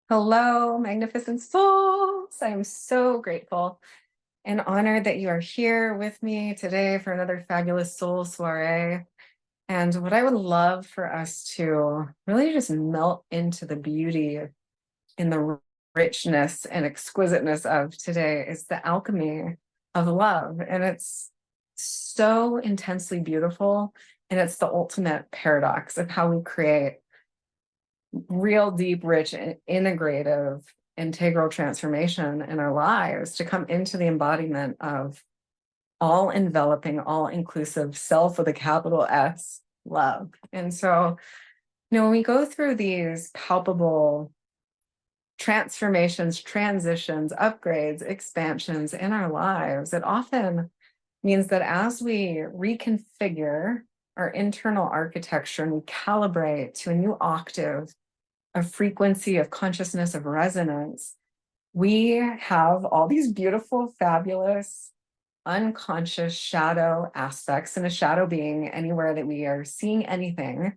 Hello, magnificent souls. I am so grateful and honored that you are here with me today for another fabulous soul soiree. And what I would love for us to really just melt into the beauty in the richness and exquisiteness of today is the alchemy of love. And it's so intensely beautiful. And it's the ultimate paradox of how we create real deep, rich, integrative, integral transformation in our lives to come into the embodiment of all enveloping, all inclusive self with a capital S love. And so, when we go through these palpable transformations, transitions, upgrades, expansions in our lives, it often means that as we reconfigure our internal architecture and we calibrate to a new octave of frequency, of consciousness, of resonance, we have all these beautiful, fabulous, unconscious shadow aspects, and a shadow being anywhere that we are seeing anything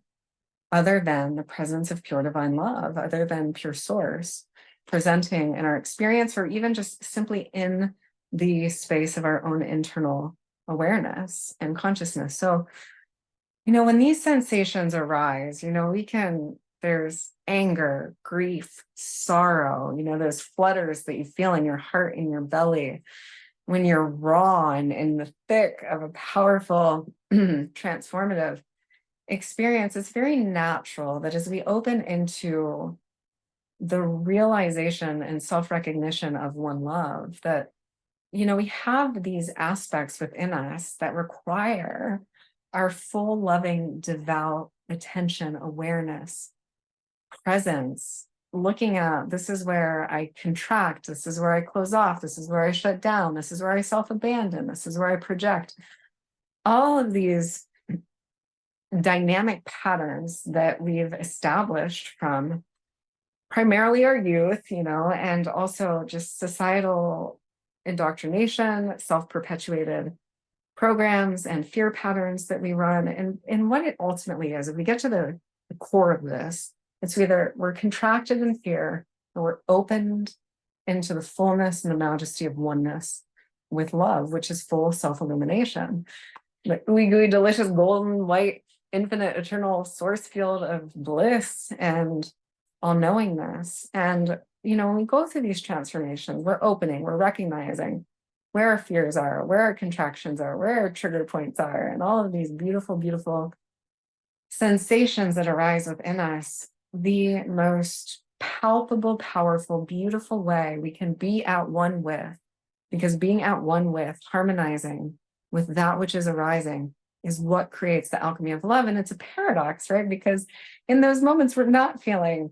other than the presence of pure divine love, other than pure source, presenting in our experience, or even just simply in the space of our own internal awareness and consciousness. So, when these sensations arise, there's anger, grief, sorrow, those flutters that you feel in your heart, in your belly, when you're raw and in the thick of a powerful, transformative experience. It's very natural that as we open into the realization and self-recognition of one love, that, we have these aspects within us that require our full, loving, devout attention, awareness, presence, looking at this is where I contract, this is where I close off, this is where I shut down, this is where I self-abandon, this is where I project. All of these dynamic patterns that we've established from primarily our youth, and also just societal indoctrination, self-perpetuated programs and fear patterns that we run. And what it ultimately is, if we get to the core of this, it's either we're contracted in fear or we're opened into the fullness and the majesty of oneness with love, which is full self-illumination. The ooey gooey, delicious, golden, white, infinite, eternal source field of bliss and all-knowingness. And, when we go through these transformations, we're opening, we're recognizing where our fears are, where our contractions are, where our trigger points are, and all of these beautiful, beautiful sensations that arise within us. The most palpable, powerful, beautiful way we can be at one with, because being at one with, harmonizing with that which is arising, is what creates the alchemy of love. And it's a paradox, right? Because in those moments, we're not feeling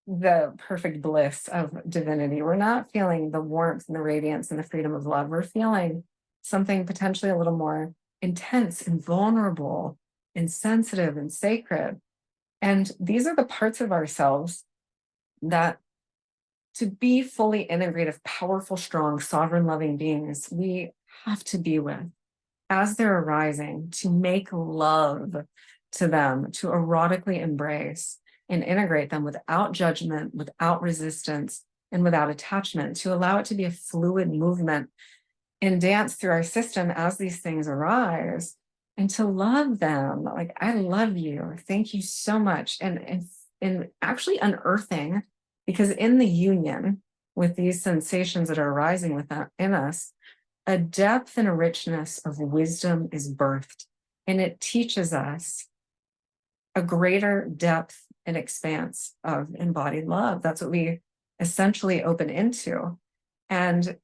the perfect bliss of divinity. We're not feeling the warmth and the radiance and the freedom of love. We're feeling something potentially a little more intense and vulnerable and sensitive and sacred. And these are the parts of ourselves that, to be fully integrative, powerful, strong, sovereign, loving beings, we have to be with as they're arising, to make love to them, to erotically embrace and integrate them without judgment, without resistance, and without attachment, to allow it to be a fluid movement and dance through our system as these things arise, and to love them. Like, I love you. Thank you so much. And actually unearthing, because in the union with these sensations that are arising within us, a depth and a richness of wisdom is birthed. And it teaches us a greater depth and expanse of embodied love. That's what we essentially open into. And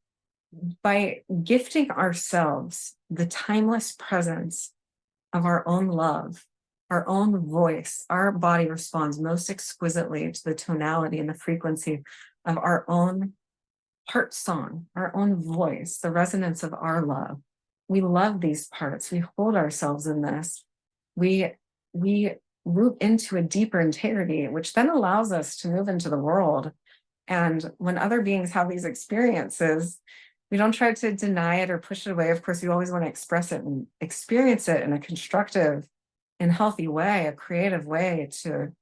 by gifting ourselves the timeless presence of our own love, our own voice, our body responds most exquisitely to the tonality and the frequency of our own heart song, our own voice, the resonance of our love. We love these parts. We hold ourselves in this. We move into a deeper integrity, which then allows us to move into the world. And when other beings have these experiences, we don't try to deny it or push it away. Of course, we always want to express it and experience it in a constructive and healthy way, a creative way to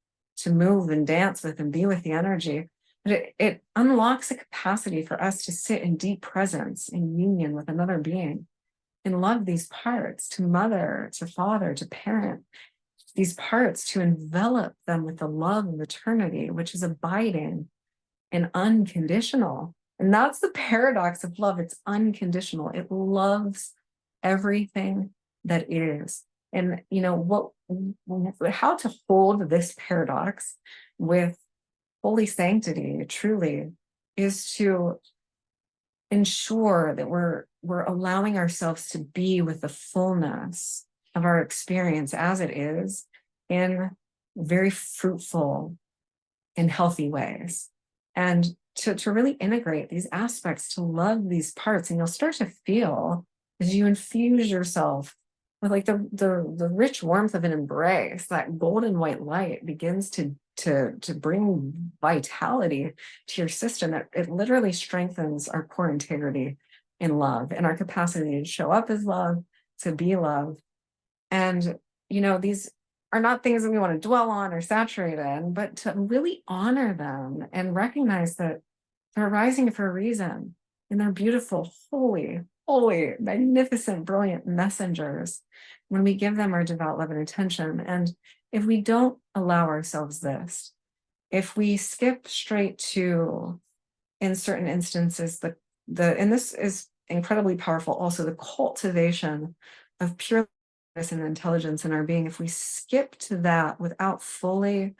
move and dance with and be with the energy. But it unlocks a capacity for us to sit in deep presence, in union with another being, and love these parts, to mother, to father, to parent, these parts, to envelop them with the love of eternity, which is abiding and unconditional. And that's the paradox of love. It's unconditional. It loves everything that is. And you know how to hold this paradox with holy sanctity truly is to ensure that we're allowing ourselves to be with the fullness of our experience as it is, in very fruitful and healthy ways, and to really integrate these aspects, to love these parts. And you'll start to feel, as you infuse yourself with like the rich warmth of an embrace, that golden white light begins to bring vitality to your system. It literally strengthens our core integrity in love and our capacity to show up as love, to be love. And you know, these are not things that we want to dwell on or saturate in, but to really honor them and recognize that they're rising for a reason, and they're beautiful, holy, magnificent, brilliant messengers when we give them our devout love and attention. And if we don't allow ourselves this, if we skip straight to, in certain instances, and this is incredibly powerful also, the cultivation of pure and intelligence in our being, if we skip to that without fully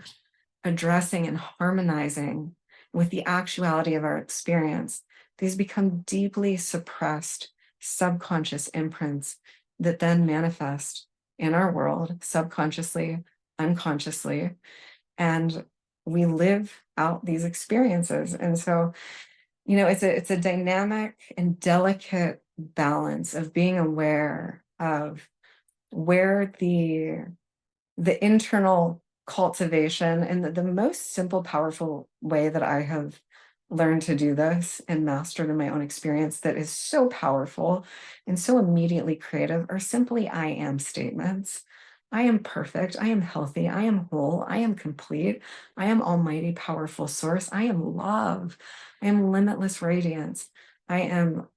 addressing and harmonizing with the actuality of our experience, these become deeply suppressed subconscious imprints that then manifest in our world subconsciously, unconsciously, and we live out these experiences. And so, you know, it's a dynamic and delicate balance of being aware of where the internal cultivation, and the most simple, powerful way that I have learned to do this and mastered in my own experience that is so powerful and so immediately creative, are simply I am statements. I am perfect. I am healthy. I am whole. I am complete. I am almighty, powerful source. I am love. I am limitless radiance. I am,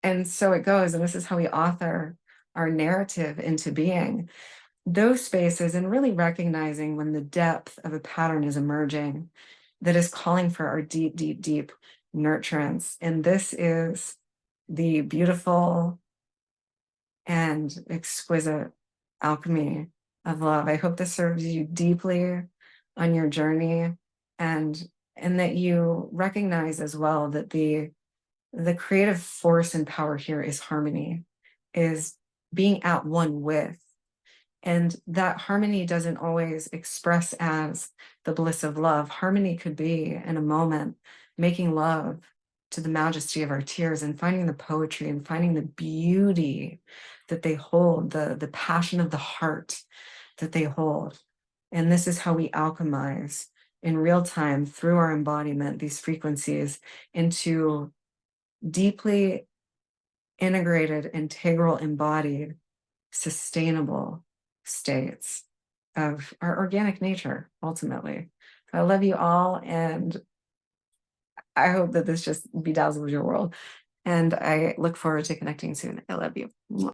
and so it goes. And this is how we author our narrative into being. Those spaces, and really recognizing when the depth of a pattern is emerging that is calling for our deep, deep, deep nurturance. And this is the beautiful and exquisite alchemy of love. I hope this serves you deeply on your journey, and that you recognize as well that the creative force and power here is harmony, is being at one with. And that harmony doesn't always express as the bliss of love. Harmony could be in a moment making love to the majesty of our tears, and finding the poetry and finding the beauty that they hold, the passion of the heart that they hold. And this is how we alchemize in real time through our embodiment these frequencies into deeply integrated, integral, embodied, sustainable states of our organic nature, ultimately. So I love you all, and I hope that this just bedazzles your world. And I look forward to connecting soon. I love you.